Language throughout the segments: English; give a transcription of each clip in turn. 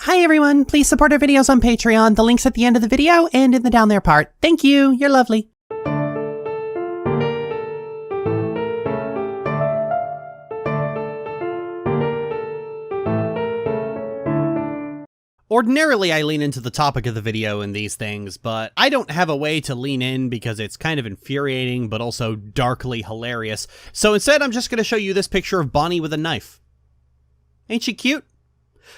Hi everyone, please support our videos on Patreon. The link's at the end of the video and in the down there part. Thank you, you're lovely. Ordinarily, I lean into the topic of the video in these things, but I don't have a way to lean in because it's kind of infuriating, but also darkly hilarious. So instead, I'm just going to show you this picture of Bonnie with a knife. Ain't she cute?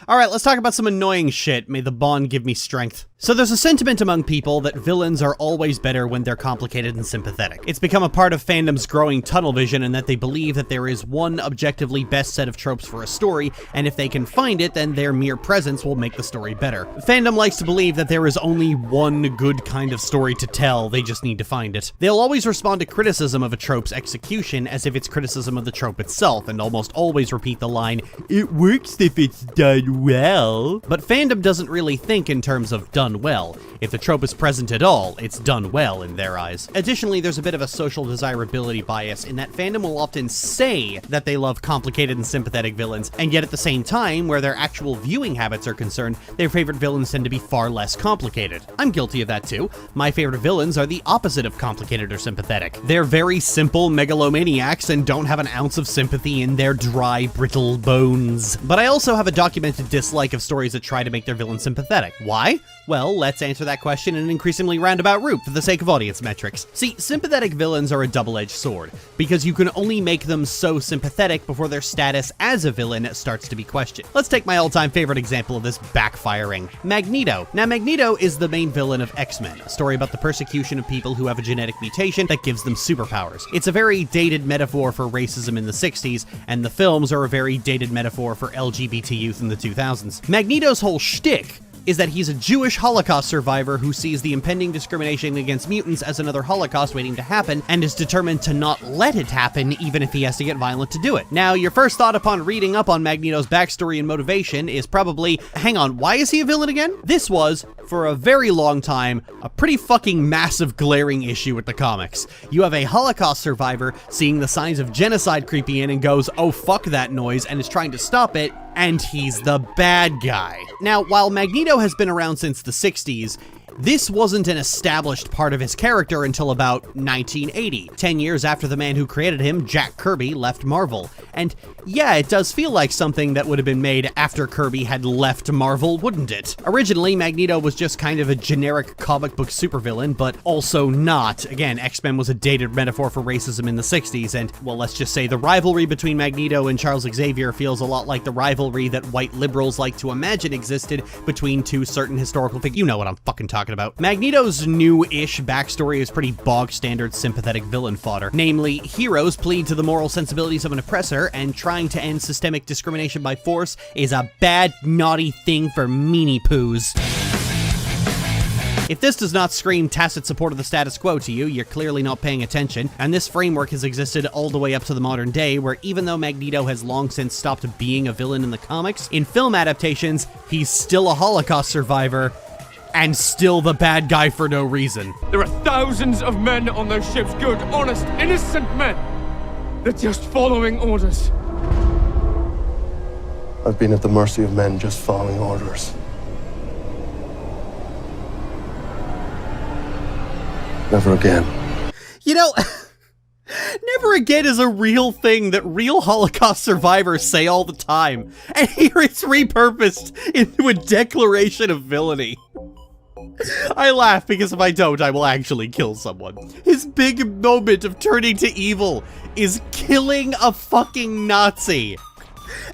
Alright, let's talk about some annoying shit. May the Bond give me strength. So there's a sentiment among people that villains are always better when they're complicated and sympathetic. It's become a part of fandom's growing tunnel vision in that they believe that there is one objectively best set of tropes for a story, and if they can find it, then their mere presence will make the story better. Fandom likes to believe that there is only one good kind of story to tell, they just need to find it. They'll always respond to criticism of a trope's execution as if it's criticism of the trope itself, and almost always repeat the line, "It works if it's done well." But fandom doesn't really think in terms of done well. If the trope is present at all, it's done well in their eyes. Additionally, there's a bit of a social desirability bias in that fandom will often say that they love complicated and sympathetic villains, and yet at the same time, where their actual viewing habits are concerned, their favorite villains tend to be far less complicated. I'm guilty of that too. My favorite villains are the opposite of complicated or sympathetic. They're very simple megalomaniacs and don't have an ounce of sympathy in their dry, brittle bones. But I also have a documented dislike of stories that try to make their villain sympathetic. Why? Well, let's answer that question in an increasingly roundabout route for the sake of audience metrics. See, sympathetic villains are a double-edged sword, because you can only make them so sympathetic before their status as a villain starts to be questioned. Let's take my all-time favorite example of this backfiring, Magneto. Now, Magneto is the main villain of X-Men, a story about the persecution of people who have a genetic mutation that gives them superpowers. It's a very dated metaphor for racism in the 60s, and the films are a very dated metaphor for LGBT youth in the 2000s. Magneto's whole shtick is that he's a Jewish Holocaust survivor who sees the impending discrimination against mutants as another Holocaust waiting to happen, and is determined to not let it happen even if he has to get violent to do it. Now, your first thought upon reading up on Magneto's backstory and motivation is probably, hang on, why is he a villain again? This was, for a very long time, a pretty fucking massive glaring issue with the comics. You have a Holocaust survivor seeing the signs of genocide creeping in and goes, oh fuck that noise, and is trying to stop it, and he's the bad guy. Now, while Magneto has been around since the 60s, this wasn't an established part of his character until about 1980, 10 years after the man who created him, Jack Kirby, left Marvel. And yeah, it does feel like something that would have been made after Kirby had left Marvel, wouldn't it? Originally, Magneto was just kind of a generic comic book supervillain, but also not. Again, X-Men was a dated metaphor for racism in the 60s, and, well, let's just say the rivalry between Magneto and Charles Xavier feels a lot like the rivalry that white liberals like to imagine existed between two certain historical figures. You know what I'm fucking talking about. Magneto's new-ish backstory is pretty bog-standard sympathetic villain fodder. Namely, heroes plead to the moral sensibilities of an oppressor, and trying to end systemic discrimination by force is a bad, naughty thing for meanie poos. If this does not scream tacit support of the status quo to you, you're clearly not paying attention, and this framework has existed all the way up to the modern day, where even though Magneto has long since stopped being a villain in the comics, in film adaptations, he's still a Holocaust survivor, and still the bad guy for no reason. There are thousands of men on those ships, good, honest, innocent men. They're just following orders. I've been at the mercy of men just following orders. Never again. You know, never again is a real thing that real Holocaust survivors say all the time, and here it's repurposed into a declaration of villainy. I laugh because if I don't, I will actually kill someone. His big moment of turning to evil is killing a fucking Nazi.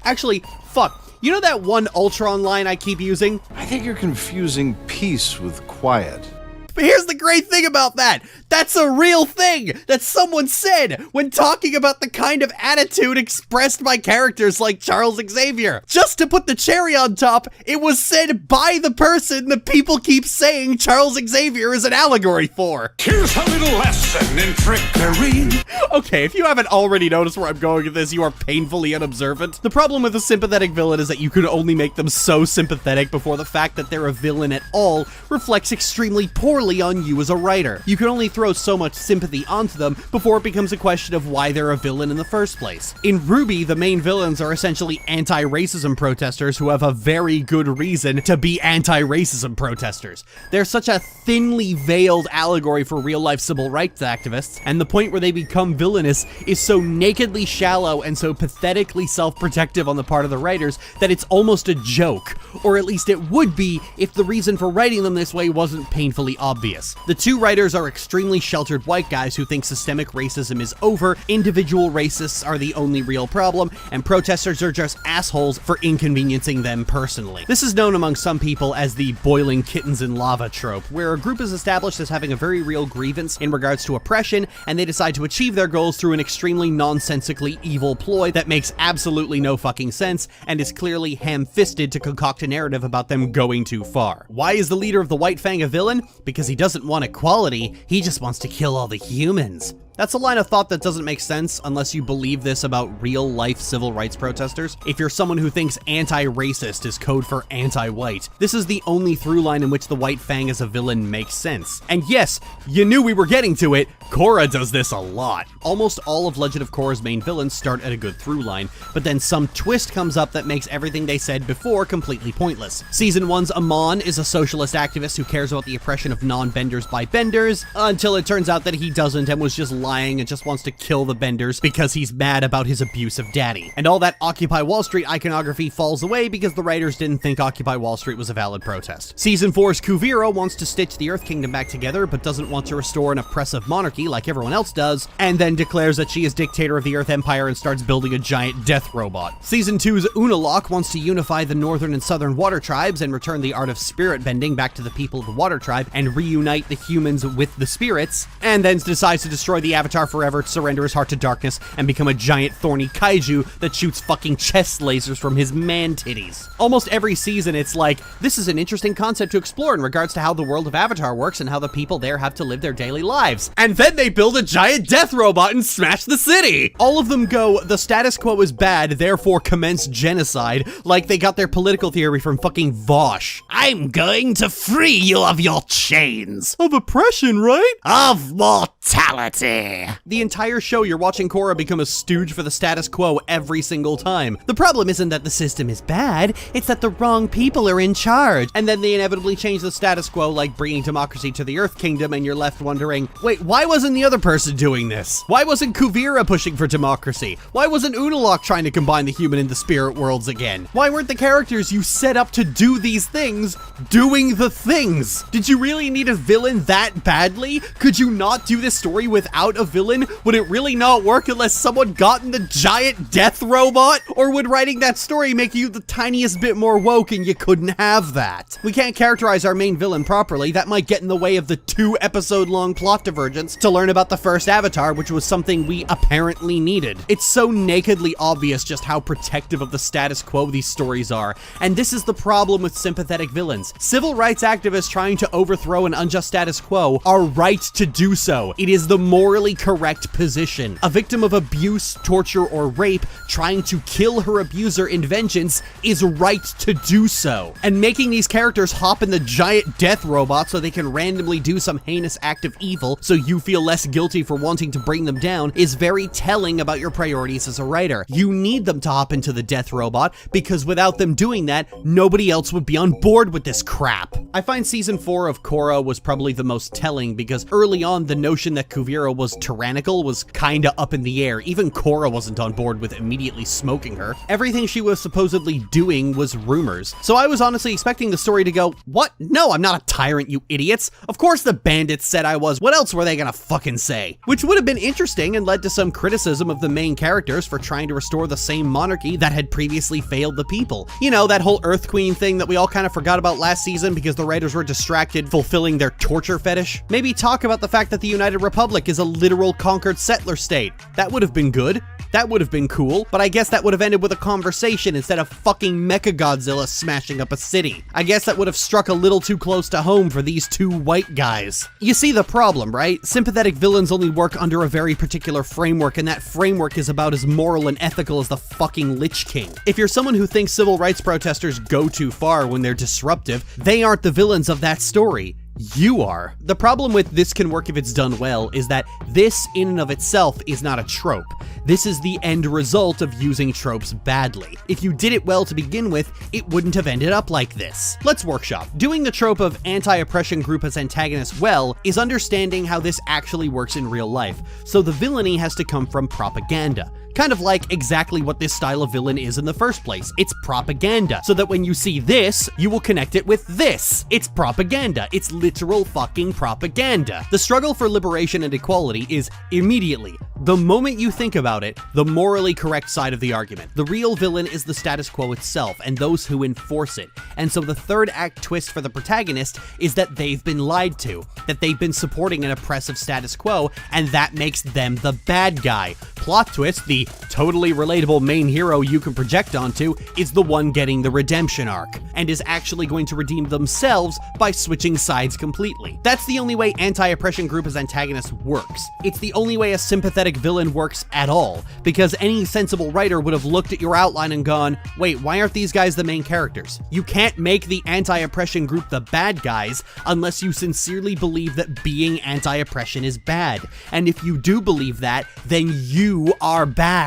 Actually, fuck. You know that one Ultron line I keep using? I think you're confusing peace with quiet. But here's the great thing about that. That's a real thing that someone said when talking about the kind of attitude expressed by characters like Charles Xavier. Just to put the cherry on top, it was said by the person that people keep saying Charles Xavier is an allegory for. Here's a little lesson in trickery. Okay, if you haven't already noticed where I'm going with this, you are painfully unobservant. The problem with a sympathetic villain is that you can only make them so sympathetic before the fact that they're a villain at all reflects extremely poorly on you as a writer. You can only throw so much sympathy onto them before it becomes a question of why they're a villain in the first place. In RWBY, the main villains are essentially anti-racism protesters who have a very good reason to be anti-racism protesters. They're such a thinly veiled allegory for real-life civil rights activists, and the point where they become villainous is so nakedly shallow and so pathetically self-protective on the part of the writers that it's almost a joke, or at least it would be if the reason for writing them this way wasn't painfully obvious. The two writers are extremely sheltered white guys who think systemic racism is over, individual racists are the only real problem, and protesters are just assholes for inconveniencing them personally. This is known among some people as the boiling kittens in lava trope, where a group is established as having a very real grievance in regards to oppression, and they decide to achieve their goals through an extremely nonsensically evil ploy that makes absolutely no fucking sense and is clearly ham-fisted to concoct a narrative about them going too far. Why is the leader of the White Fang a villain? Because he doesn't want equality, he just wants to kill all the humans. That's a line of thought that doesn't make sense unless you believe this about real-life civil rights protesters. If you're someone who thinks anti-racist is code for anti-white, this is the only through line in which the White Fang as a villain makes sense. And yes, you knew we were getting to it, Korra does this a lot. Almost all of Legend of Korra's main villains start at a good through line, but then some twist comes up that makes everything they said before completely pointless. Season 1's Amon is a socialist activist who cares about the oppression of non-benders by benders, until it turns out that he doesn't and was just lying and just wants to kill the benders because he's mad about his abusive daddy. And all that Occupy Wall Street iconography falls away because the writers didn't think Occupy Wall Street was a valid protest. Season 4's Kuvira wants to stitch the Earth Kingdom back together but doesn't want to restore an oppressive monarchy like everyone else does, and then declares that she is dictator of the Earth Empire and starts building a giant death robot. Season 2's Unalaq wants to unify the northern and southern water tribes and return the art of spirit bending back to the people of the water tribe and reunite the humans with the spirits, and then decides to destroy the Avatar forever, surrender his heart to darkness, and become a giant thorny kaiju that shoots fucking chest lasers from his man titties. Almost every season it's like, this is an interesting concept to explore in regards to how the world of Avatar works and how the people there have to live their daily lives. And then they build a giant death robot and smash the city! All of them go, the status quo is bad, therefore commence genocide, like they got their political theory from fucking Vosh. I'm going to free you of your chains. Of oppression, right? Of mortality. The entire show you're watching Korra become a stooge for the status quo every single time. The problem isn't that the system is bad, it's that the wrong people are in charge. And then they inevitably change the status quo, like bringing democracy to the Earth Kingdom, and you're left wondering, wait, why wasn't the other person doing this? Why wasn't Kuvira pushing for democracy? Why wasn't Unalaq trying to combine the human and the spirit worlds again? Why weren't the characters you set up to do these things doing the things? Did you really need a villain that badly? Could you not do this story without a villain? Would it really not work unless someone got in the giant death robot? Or would writing that story make you the tiniest bit more woke and you couldn't have that? We can't characterize our main villain properly. That might get in the way of the 2-episode-long plot divergence to learn about the first Avatar, which was something we apparently needed. It's so nakedly obvious just how protective of the status quo these stories are, and this is the problem with sympathetic villains. Civil rights activists trying to overthrow an unjust status quo are right to do so. It is the morally correct position. A victim of abuse, torture, or rape trying to kill her abuser in vengeance is right to do so. And making these characters hop in the giant death robot so they can randomly do some heinous act of evil so you feel less guilty for wanting to bring them down is very telling about your priorities as a writer. You need them to hop into the death robot because without them doing that, nobody else would be on board with this crap. I find season 4 of Korra was probably the most telling because early on the notion that Kuvira was tyrannical was kinda up in the air. Even Korra wasn't on board with immediately smoking her. Everything she was supposedly doing was rumors. So I was honestly expecting the story to go, what? No, I'm not a tyrant, you idiots. Of course the bandits said I was. What else were they gonna fucking say? Which would have been interesting and led to some criticism of the main characters for trying to restore the same monarchy that had previously failed the people. You know, that whole Earth Queen thing that we all kind of forgot about last season because the writers were distracted fulfilling their torture fetish. Maybe talk about the fact that the United Republic is a literal conquered settler state. That would have been good. That would have been cool, but I guess that would have ended with a conversation instead of fucking Mechagodzilla smashing up a city. I guess that would have struck a little too close to home for these two white guys. You see the problem, right? Sympathetic villains only work under a very particular framework, and that framework is about as moral and ethical as the fucking Lich King. If you're someone who thinks civil rights protesters go too far when they're disruptive, they aren't the villains of that story. You are. The problem with this can work if it's done well is that this in and of itself is not a trope. This is the end result of using tropes badly. If you did it well to begin with, it wouldn't have ended up like this. Let's workshop. Doing the trope of anti-oppression group as antagonist well is understanding how this actually works in real life. So the villainy has to come from propaganda. Kind of like exactly what this style of villain is in the first place. It's propaganda. So that when you see this, you will connect it with this. It's propaganda. It's literal fucking propaganda. The struggle for liberation and equality is immediately, the moment you think about it, the morally correct side of the argument. The real villain is the status quo itself and those who enforce it. And so the third act twist for the protagonist is that they've been lied to, that they've been supporting an oppressive status quo, and that makes them the bad guy. Plot twist, the totally relatable main hero you can project onto is the one getting the redemption arc, and is actually going to redeem themselves by switching sides completely. That's the only way anti-oppression group as antagonist works. It's the only way a sympathetic villain works at all, because any sensible writer would have looked at your outline and gone, wait, why aren't these guys the main characters? You can't make the anti-oppression group the bad guys unless you sincerely believe that being anti-oppression is bad. And if you do believe that, then you are bad.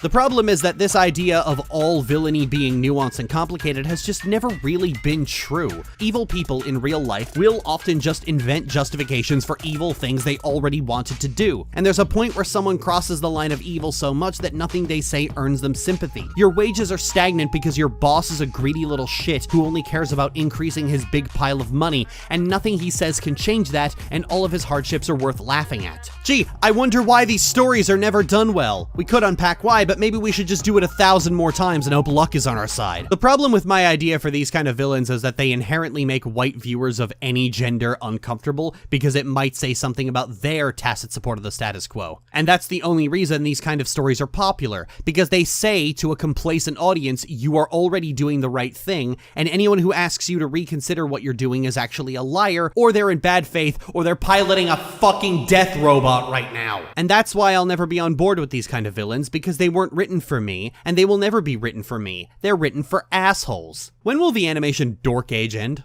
The problem is that this idea of all villainy being nuanced and complicated has just never really been true. Evil people in real life will often just invent justifications for evil things they already wanted to do. And there's a point where someone crosses the line of evil so much that nothing they say earns them sympathy. Your wages are stagnant because your boss is a greedy little shit who only cares about increasing his big pile of money, and nothing he says can change that, and all of his hardships are worth laughing at. Gee, I wonder why these stories are never done well. We could unpack why, but maybe we should just do it 1,000 more times and hope luck is on our side. The problem with my idea for these kind of villains is that they inherently make white viewers of any gender uncomfortable because it might say something about their tacit support of the status quo. And that's the only reason these kind of stories are popular, because they say to a complacent audience, you are already doing the right thing, and anyone who asks you to reconsider what you're doing is actually a liar, or they're in bad faith, or they're piloting a fucking death robot right now. And that's why I'll never be on board with these kind of villains, because they weren't written for me, and they will never be written for me. They're written for assholes. When will the animation Dork Age end?